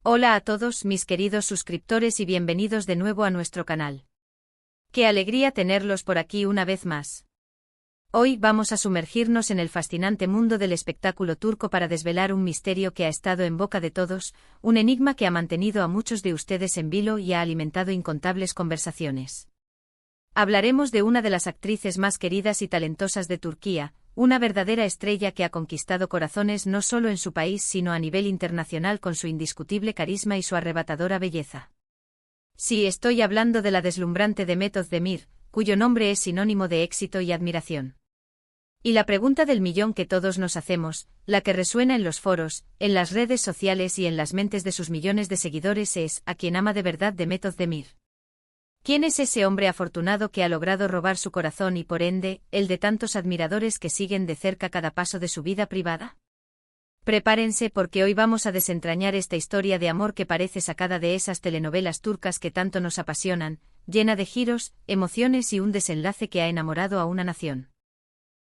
Hola a todos mis queridos suscriptores y bienvenidos de nuevo a nuestro canal. Qué alegría tenerlos por aquí una vez más. Hoy vamos a sumergirnos en el fascinante mundo del espectáculo turco para desvelar un misterio que ha estado en boca de todos, un enigma que ha mantenido a muchos de ustedes en vilo y ha alimentado incontables conversaciones. Hablaremos de una de las actrices más queridas y talentosas de Turquía, una verdadera estrella que ha conquistado corazones no solo en su país sino a nivel internacional con su indiscutible carisma y su arrebatadora belleza. Sí, estoy hablando de la deslumbrante Demet Özdemir, cuyo nombre es sinónimo de éxito y admiración. Y la pregunta del millón que todos nos hacemos, la que resuena en los foros, en las redes sociales y en las mentes de sus millones de seguidores es: ¿a quién ama de verdad Demet Özdemir? ¿Quién es ese hombre afortunado que ha logrado robar su corazón y por ende, el de tantos admiradores que siguen de cerca cada paso de su vida privada? Prepárense porque hoy vamos a desentrañar esta historia de amor que parece sacada de esas telenovelas turcas que tanto nos apasionan, llena de giros, emociones y un desenlace que ha enamorado a una nación.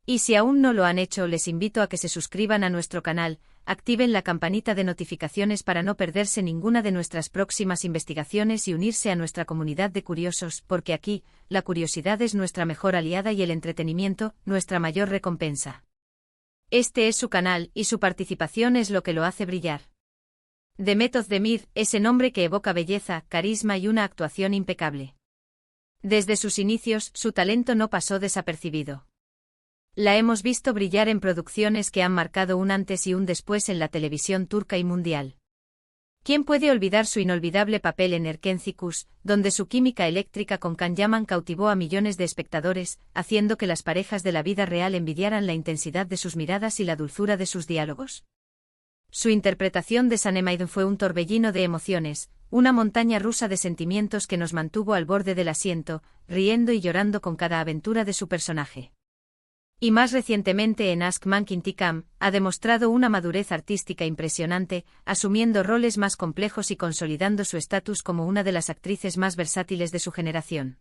Y si aún no lo han hecho, les invito a que se suscriban a nuestro canal, activen la campanita de notificaciones para no perderse ninguna de nuestras próximas investigaciones y unirse a nuestra comunidad de curiosos, porque aquí, la curiosidad es nuestra mejor aliada y el entretenimiento, nuestra mayor recompensa. Este es su canal, y su participación es lo que lo hace brillar. Demet Özdemir, ese nombre que evoca belleza, carisma y una actuación impecable. Desde sus inicios, su talento no pasó desapercibido. La hemos visto brillar en producciones que han marcado un antes y un después en la televisión turca y mundial. ¿Quién puede olvidar su inolvidable papel en Erkenci, donde su química eléctrica con Can Yaman cautivó a millones de espectadores, haciendo que las parejas de la vida real envidiaran la intensidad de sus miradas y la dulzura de sus diálogos? Su interpretación de Sanem fue un torbellino de emociones, una montaña rusa de sentimientos que nos mantuvo al borde del asiento, riendo y llorando con cada aventura de su personaje. Y más recientemente en Aşk Mank İntikam, ha demostrado una madurez artística impresionante, asumiendo roles más complejos y consolidando su estatus como una de las actrices más versátiles de su generación.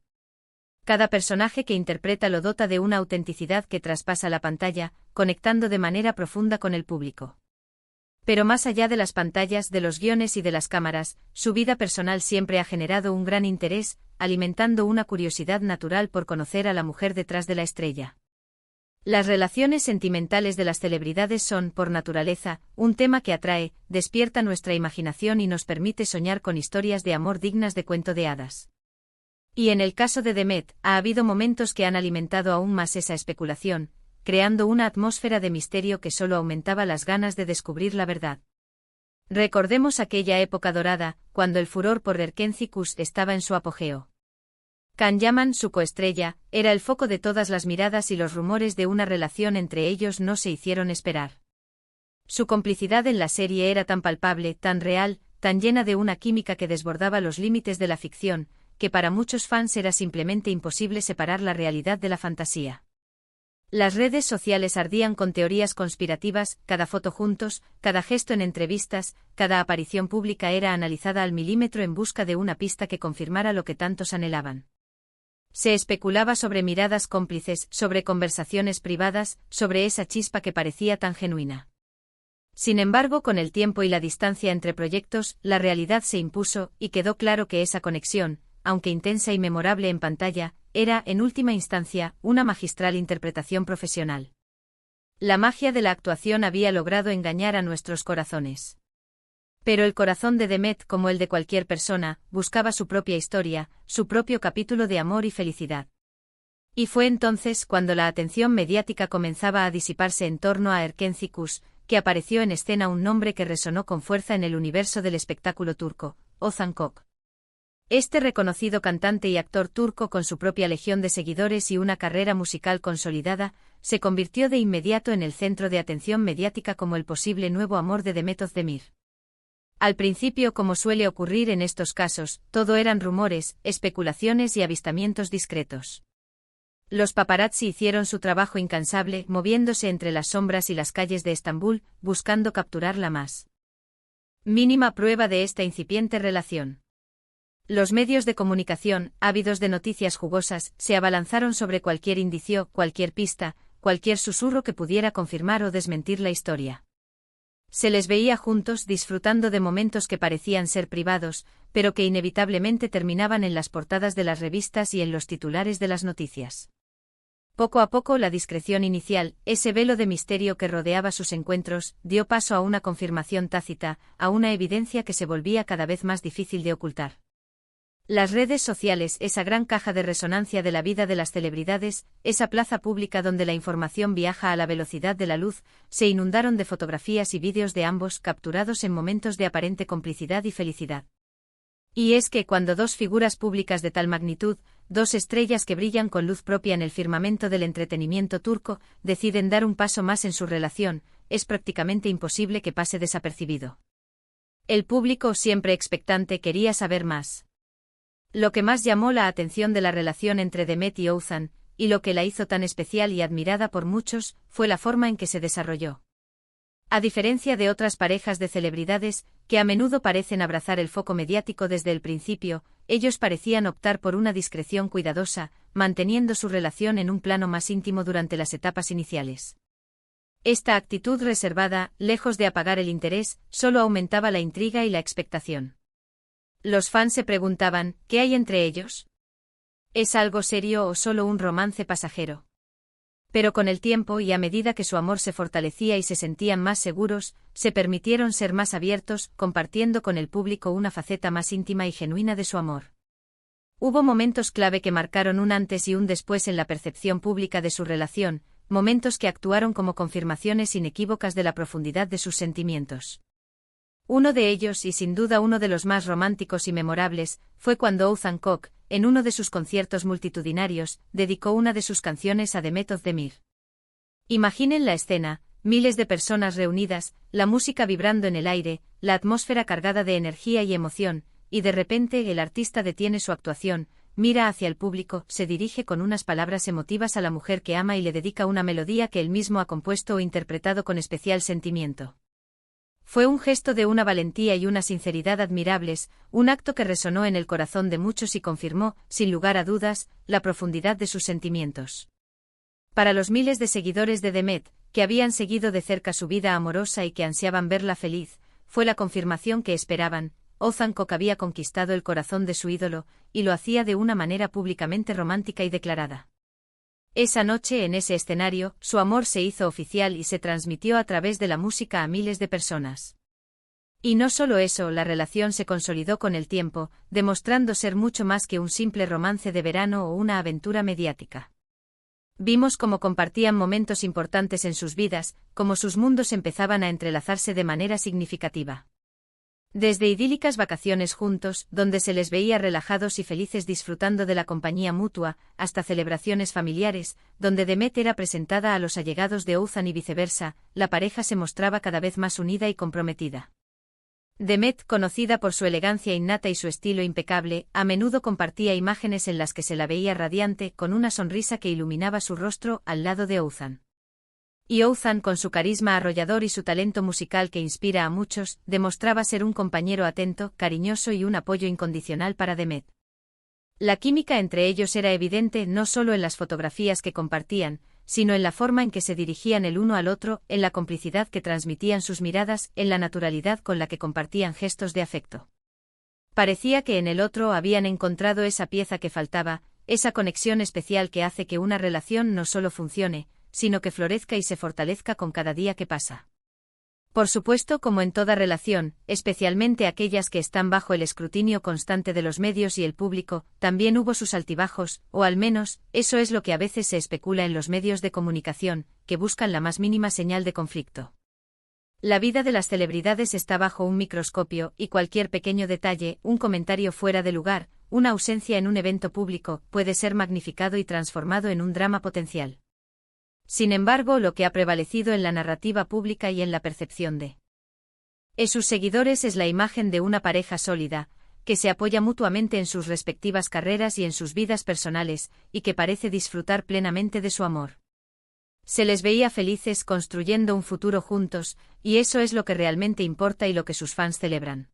Cada personaje que interpreta lo dota de una autenticidad que traspasa la pantalla, conectando de manera profunda con el público. Pero más allá de las pantallas, de los guiones y de las cámaras, su vida personal siempre ha generado un gran interés, alimentando una curiosidad natural por conocer a la mujer detrás de la estrella. Las relaciones sentimentales de las celebridades son, por naturaleza, un tema que atrae, despierta nuestra imaginación y nos permite soñar con historias de amor dignas de cuento de hadas. Y en el caso de Demet, ha habido momentos que han alimentado aún más esa especulación, creando una atmósfera de misterio que solo aumentaba las ganas de descubrir la verdad. Recordemos aquella época dorada, cuando el furor por Erkenci estaba en su apogeo. Can Yaman, su coestrella, era el foco de todas las miradas y los rumores de una relación entre ellos no se hicieron esperar. Su complicidad en la serie era tan palpable, tan real, tan llena de una química que desbordaba los límites de la ficción, que para muchos fans era simplemente imposible separar la realidad de la fantasía. Las redes sociales ardían con teorías conspirativas, cada foto juntos, cada gesto en entrevistas, cada aparición pública era analizada al milímetro en busca de una pista que confirmara lo que tantos anhelaban. Se especulaba sobre miradas cómplices, sobre conversaciones privadas, sobre esa chispa que parecía tan genuina. Sin embargo, con el tiempo y la distancia entre proyectos, la realidad se impuso, y quedó claro que esa conexión, aunque intensa y memorable en pantalla, era, en última instancia, una magistral interpretación profesional. La magia de la actuación había logrado engañar a nuestros corazones. Pero el corazón de Demet, como el de cualquier persona, buscaba su propia historia, su propio capítulo de amor y felicidad. Y fue entonces cuando la atención mediática comenzaba a disiparse en torno a Erkenci, que apareció en escena un nombre que resonó con fuerza en el universo del espectáculo turco: Ozan Koç. Este reconocido cantante y actor turco con su propia legión de seguidores y una carrera musical consolidada, se convirtió de inmediato en el centro de atención mediática como el posible nuevo amor de Demet Özdemir. Al principio, como suele ocurrir en estos casos, todo eran rumores, especulaciones y avistamientos discretos. Los paparazzi hicieron su trabajo incansable, moviéndose entre las sombras y las calles de Estambul, buscando capturar la más mínima prueba de esta incipiente relación. Los medios de comunicación, ávidos de noticias jugosas, se abalanzaron sobre cualquier indicio, cualquier pista, cualquier susurro que pudiera confirmar o desmentir la historia. Se les veía juntos disfrutando de momentos que parecían ser privados, pero que inevitablemente terminaban en las portadas de las revistas y en los titulares de las noticias. Poco a poco la discreción inicial, ese velo de misterio que rodeaba sus encuentros, dio paso a una confirmación tácita, a una evidencia que se volvía cada vez más difícil de ocultar. Las redes sociales, esa gran caja de resonancia de la vida de las celebridades, esa plaza pública donde la información viaja a la velocidad de la luz, se inundaron de fotografías y vídeos de ambos capturados en momentos de aparente complicidad y felicidad. Y es que cuando dos figuras públicas de tal magnitud, dos estrellas que brillan con luz propia en el firmamento del entretenimiento turco, deciden dar un paso más en su relación, es prácticamente imposible que pase desapercibido. El público, siempre expectante, quería saber más. Lo que más llamó la atención de la relación entre Demet y Oğuzhan, y lo que la hizo tan especial y admirada por muchos, fue la forma en que se desarrolló. A diferencia de otras parejas de celebridades, que a menudo parecen abrazar el foco mediático desde el principio, ellos parecían optar por una discreción cuidadosa, manteniendo su relación en un plano más íntimo durante las etapas iniciales. Esta actitud reservada, lejos de apagar el interés, solo aumentaba la intriga y la expectación. Los fans se preguntaban, ¿qué hay entre ellos? ¿Es algo serio o solo un romance pasajero? Pero con el tiempo y a medida que su amor se fortalecía y se sentían más seguros, se permitieron ser más abiertos, compartiendo con el público una faceta más íntima y genuina de su amor. Hubo momentos clave que marcaron un antes y un después en la percepción pública de su relación, momentos que actuaron como confirmaciones inequívocas de la profundidad de sus sentimientos. Uno de ellos, y sin duda uno de los más románticos y memorables, fue cuando Oğuzhan Koç, en uno de sus conciertos multitudinarios, dedicó una de sus canciones a Demet Özdemir. Imaginen la escena, miles de personas reunidas, la música vibrando en el aire, la atmósfera cargada de energía y emoción, y de repente el artista detiene su actuación, mira hacia el público, se dirige con unas palabras emotivas a la mujer que ama y le dedica una melodía que él mismo ha compuesto o interpretado con especial sentimiento. Fue un gesto de una valentía y una sinceridad admirables, un acto que resonó en el corazón de muchos y confirmó, sin lugar a dudas, la profundidad de sus sentimientos. Para los miles de seguidores de Demet, que habían seguido de cerca su vida amorosa y que ansiaban verla feliz, fue la confirmación que esperaban. Oğuzhan Koç había conquistado el corazón de su ídolo, y lo hacía de una manera públicamente romántica y declarada. Esa noche, en ese escenario, su amor se hizo oficial y se transmitió a través de la música a miles de personas. Y no solo eso, la relación se consolidó con el tiempo, demostrando ser mucho más que un simple romance de verano o una aventura mediática. Vimos cómo compartían momentos importantes en sus vidas, cómo sus mundos empezaban a entrelazarse de manera significativa. Desde idílicas vacaciones juntos, donde se les veía relajados y felices disfrutando de la compañía mutua, hasta celebraciones familiares, donde Demet era presentada a los allegados de Oğuzhan y viceversa, la pareja se mostraba cada vez más unida y comprometida. Demet, conocida por su elegancia innata y su estilo impecable, a menudo compartía imágenes en las que se la veía radiante, con una sonrisa que iluminaba su rostro, al lado de Oğuzhan. Y Oğuzhan, con su carisma arrollador y su talento musical que inspira a muchos, demostraba ser un compañero atento, cariñoso y un apoyo incondicional para Demet. La química entre ellos era evidente no solo en las fotografías que compartían, sino en la forma en que se dirigían el uno al otro, en la complicidad que transmitían sus miradas, en la naturalidad con la que compartían gestos de afecto. Parecía que en el otro habían encontrado esa pieza que faltaba, esa conexión especial que hace que una relación no solo funcione, sino que florezca y se fortalezca con cada día que pasa. Por supuesto, como en toda relación, especialmente aquellas que están bajo el escrutinio constante de los medios y el público, también hubo sus altibajos, o al menos, eso es lo que a veces se especula en los medios de comunicación, que buscan la más mínima señal de conflicto. La vida de las celebridades está bajo un microscopio, y cualquier pequeño detalle, un comentario fuera de lugar, una ausencia en un evento público, puede ser magnificado y transformado en un drama potencial. Sin embargo, lo que ha prevalecido en la narrativa pública y en la percepción de sus seguidores es la imagen de una pareja sólida, que se apoya mutuamente en sus respectivas carreras y en sus vidas personales, y que parece disfrutar plenamente de su amor. Se les veía felices construyendo un futuro juntos, y eso es lo que realmente importa y lo que sus fans celebran.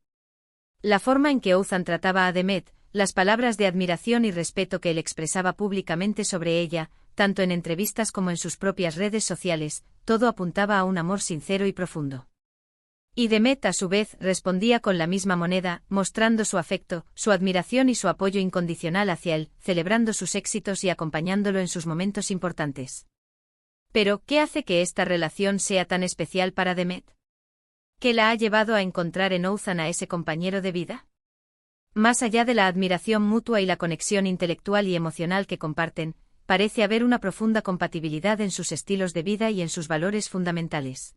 La forma en que Oğuzhan trataba a Demet, las palabras de admiración y respeto que él expresaba públicamente sobre ella, tanto en entrevistas como en sus propias redes sociales, todo apuntaba a un amor sincero y profundo. Y Demet a su vez respondía con la misma moneda, mostrando su afecto, su admiración y su apoyo incondicional hacia él, celebrando sus éxitos y acompañándolo en sus momentos importantes. Pero, ¿qué hace que esta relación sea tan especial para Demet? ¿Qué la ha llevado a encontrar en Othan a ese compañero de vida? Más allá de la admiración mutua y la conexión intelectual y emocional que comparten, parece haber una profunda compatibilidad en sus estilos de vida y en sus valores fundamentales.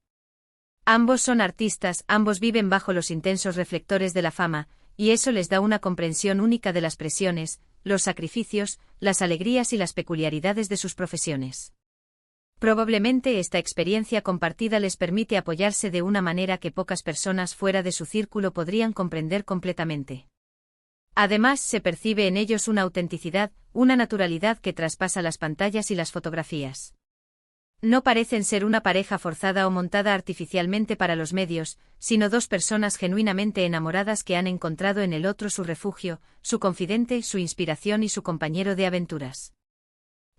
Ambos son artistas, ambos viven bajo los intensos reflectores de la fama, y eso les da una comprensión única de las presiones, los sacrificios, las alegrías y las peculiaridades de sus profesiones. Probablemente esta experiencia compartida les permite apoyarse de una manera que pocas personas fuera de su círculo podrían comprender completamente. Además, se percibe en ellos una autenticidad, una naturalidad que traspasa las pantallas y las fotografías. No parecen ser una pareja forzada o montada artificialmente para los medios, sino dos personas genuinamente enamoradas que han encontrado en el otro su refugio, su confidente, su inspiración y su compañero de aventuras.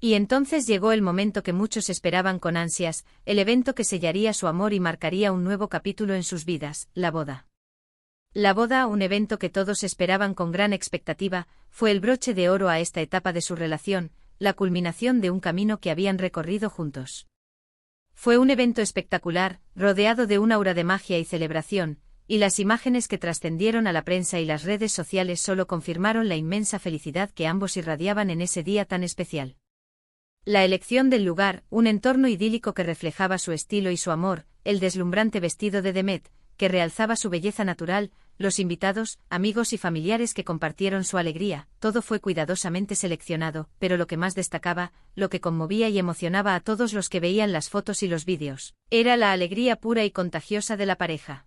Y entonces llegó el momento que muchos esperaban con ansias, el evento que sellaría su amor y marcaría un nuevo capítulo en sus vidas, la boda. La boda, un evento que todos esperaban con gran expectativa, fue el broche de oro a esta etapa de su relación, la culminación de un camino que habían recorrido juntos. Fue un evento espectacular, rodeado de un aura de magia y celebración, y las imágenes que trascendieron a la prensa y las redes sociales solo confirmaron la inmensa felicidad que ambos irradiaban en ese día tan especial. La elección del lugar, un entorno idílico que reflejaba su estilo y su amor, el deslumbrante vestido de Demet, que realzaba su belleza natural, los invitados, amigos y familiares que compartieron su alegría, todo fue cuidadosamente seleccionado, pero lo que más destacaba, lo que conmovía y emocionaba a todos los que veían las fotos y los vídeos, era la alegría pura y contagiosa de la pareja.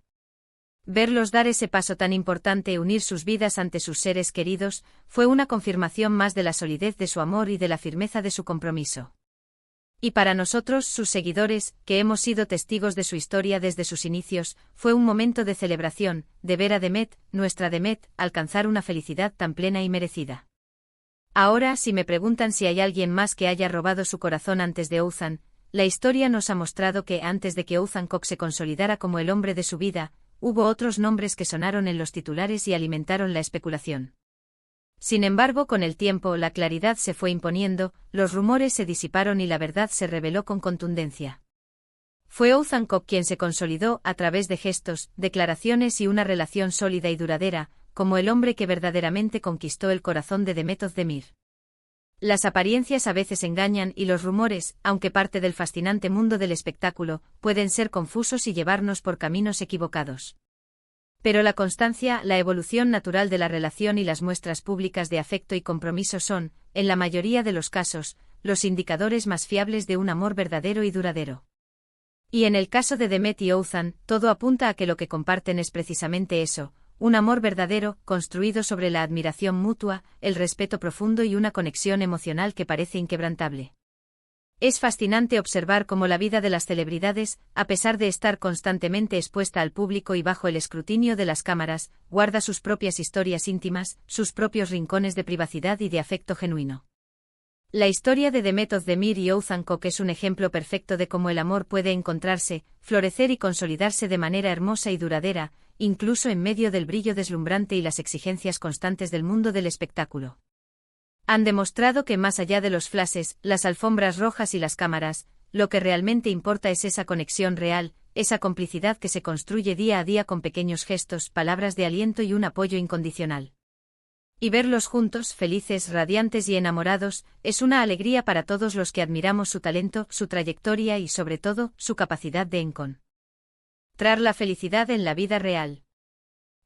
Verlos dar ese paso tan importante, unir sus vidas ante sus seres queridos, fue una confirmación más de la solidez de su amor y de la firmeza de su compromiso. Y para nosotros, sus seguidores, que hemos sido testigos de su historia desde sus inicios, fue un momento de celebración, de ver a Demet, nuestra Demet, alcanzar una felicidad tan plena y merecida. Ahora, si me preguntan si hay alguien más que haya robado su corazón antes de Othan, la historia nos ha mostrado que antes de que Othan Koch se consolidara como el hombre de su vida, hubo otros nombres que sonaron en los titulares y alimentaron la especulación. Sin embargo, con el tiempo la claridad se fue imponiendo, los rumores se disiparon y la verdad se reveló con contundencia. Fue Othan Koch quien se consolidó, a través de gestos, declaraciones y una relación sólida y duradera, como el hombre que verdaderamente conquistó el corazón de Demet Özdemir. Las apariencias a veces engañan y los rumores, aunque parte del fascinante mundo del espectáculo, pueden ser confusos y llevarnos por caminos equivocados. Pero la constancia, la evolución natural de la relación y las muestras públicas de afecto y compromiso son, en la mayoría de los casos, los indicadores más fiables de un amor verdadero y duradero. Y en el caso de Demet y Othan, todo apunta a que lo que comparten es precisamente eso, un amor verdadero, construido sobre la admiración mutua, el respeto profundo y una conexión emocional que parece inquebrantable. Es fascinante observar cómo la vida de las celebridades, a pesar de estar constantemente expuesta al público y bajo el escrutinio de las cámaras, guarda sus propias historias íntimas, sus propios rincones de privacidad y de afecto genuino. La historia de Demet Özdemir y Othan Koch es un ejemplo perfecto de cómo el amor puede encontrarse, florecer y consolidarse de manera hermosa y duradera, incluso en medio del brillo deslumbrante y las exigencias constantes del mundo del espectáculo. Han demostrado que más allá de los flashes, las alfombras rojas y las cámaras, lo que realmente importa es esa conexión real, esa complicidad que se construye día a día con pequeños gestos, palabras de aliento y un apoyo incondicional. Y verlos juntos, felices, radiantes y enamorados, es una alegría para todos los que admiramos su talento, su trayectoria y, sobre todo, su capacidad de encontrar la felicidad en la vida real.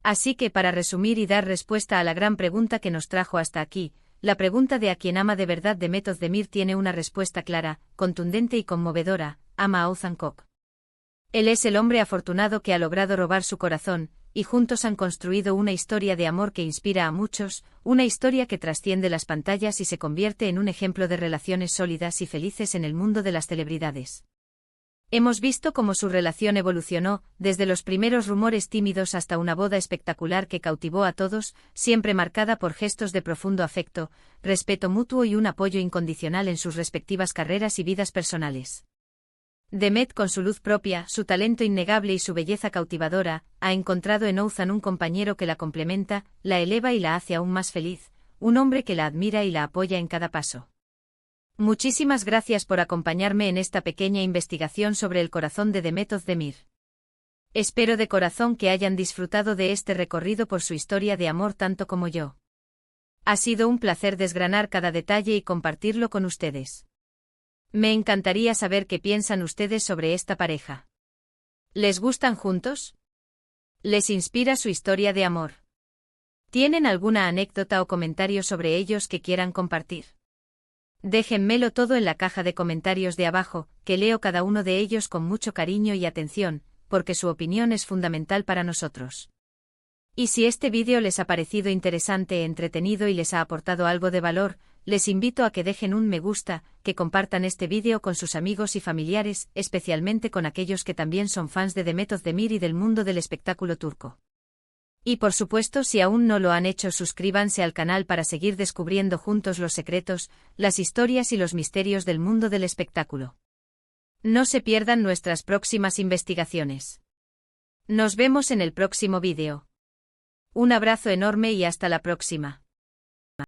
Así que, para resumir y dar respuesta a la gran pregunta que nos trajo hasta aquí, la pregunta de a quien ama de verdad Demet Özdemir tiene una respuesta clara, contundente y conmovedora: ama a Othan Koch. Él es el hombre afortunado que ha logrado robar su corazón, y juntos han construido una historia de amor que inspira a muchos, una historia que trasciende las pantallas y se convierte en un ejemplo de relaciones sólidas y felices en el mundo de las celebridades. Hemos visto cómo su relación evolucionó, desde los primeros rumores tímidos hasta una boda espectacular que cautivó a todos, siempre marcada por gestos de profundo afecto, respeto mutuo y un apoyo incondicional en sus respectivas carreras y vidas personales. Demet, con su luz propia, su talento innegable y su belleza cautivadora, ha encontrado en Ouzan un compañero que la complementa, la eleva y la hace aún más feliz, un hombre que la admira y la apoya en cada paso. Muchísimas gracias por acompañarme en esta pequeña investigación sobre el corazón de Demet Özdemir. Espero de corazón que hayan disfrutado de este recorrido por su historia de amor tanto como yo. Ha sido un placer desgranar cada detalle y compartirlo con ustedes. Me encantaría saber qué piensan ustedes sobre esta pareja. ¿Les gustan juntos? ¿Les inspira su historia de amor? ¿Tienen alguna anécdota o comentario sobre ellos que quieran compartir? Déjenmelo todo en la caja de comentarios de abajo, que leo cada uno de ellos con mucho cariño y atención, porque su opinión es fundamental para nosotros. Y si este vídeo les ha parecido interesante, entretenido y les ha aportado algo de valor, les invito a que dejen un me gusta, que compartan este vídeo con sus amigos y familiares, especialmente con aquellos que también son fans de Demet Özdemir y del mundo del espectáculo turco. Y por supuesto, si aún no lo han hecho, suscríbanse al canal para seguir descubriendo juntos los secretos, las historias y los misterios del mundo del espectáculo. No se pierdan nuestras próximas investigaciones. Nos vemos en el próximo vídeo. Un abrazo enorme y hasta la próxima.